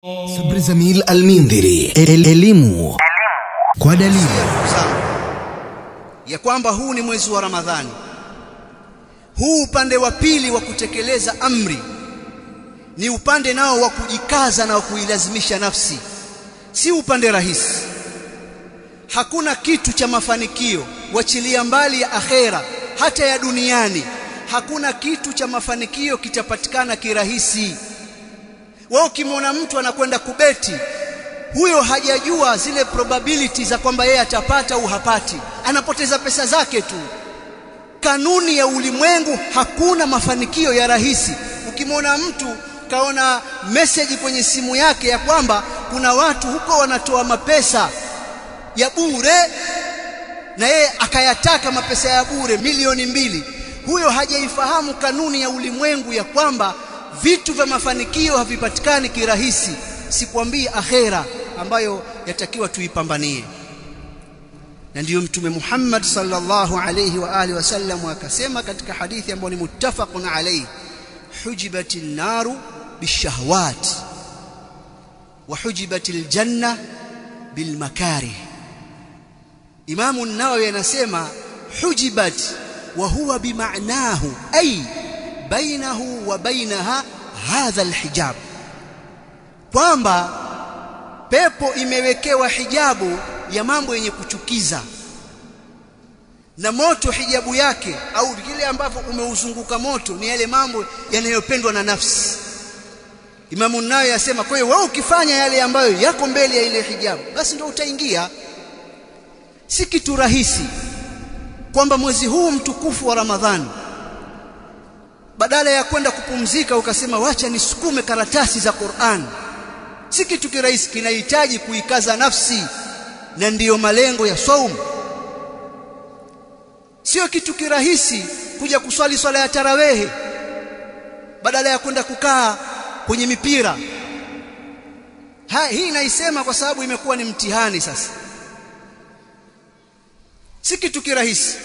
Sabri Zamil Al-Mindhiri, elimu kwa dalili ya kwamba huu ni mwezi wa Ramadhani. Huu upande wa pili wa kutekeleza amri ni upande nao wa kujikaza na kuilazimisha nafsi, si upande rahisi. Hakuna kitu cha mafanikio, wachilia mbali ya akhera, hata ya duniani. Hakuna kitu cha mafanikio kitapatikana kirahisi. Wao ukimwona mtu anakwenda kubeti, huyo hajajua zile probability za kwamba yeye atapata au hapati, anapoteza pesa zake tu. Kanuni ya ulimwengu, hakuna mafanikio ya rahisi. Ukimwona mtu kaona message kwenye simu yake ya kwamba kuna watu huko wanatoa mapesa ya bure, na yeye akayataka mapesa ya bure milioni 2, huyo hajaifahamu kanuni ya ulimwengu ya kwamba vitu vya mafanikio havipatikani kirahisi. Sikwambii akhera ambayo yatakiwa tuipambanie. Na ndiyo Mtume Muhammad sallallahu alayhi wa alihi wasallam akasema katika hadithi ambayo ni muttafaqun alayhi, hujibatil naru bishahawat wa hujibatil janna bil makarih. Imam an-Nawawi anasema hujibat wa huwa bimaanahu ay bainahu wa bainaha hadha alhijab, kwamba pepo imewekewa hijabu ya mambo yenye kuchukiza, na moto hijabu yake au kile ambavyo umeuzunguka moto ni yale mambo yanayopendwa na nafsi. Imamu Nawawi yasema, kwa hiyo wewe ukifanya yale ambayo yako mbele ya ile hijabu, basi ndio utaingia. Si kitu rahisi kwamba mwezi huu mtukufu wa Ramadhani, badala ya kwenda kupumzika ukasema wacha nisukume karatasi za Qur'an. Si kitu kirahisi, kinahitaji kuikaza nafsi, na ndiyo malengo ya saumu. Sio kitu kirahisi kuja kuswali swala ya tarawehe badala ya kwenda kukaa kwenye mipira. Hii naisema kwa sababu imekuwa ni mtihani sasa. Si kitu kirahisi.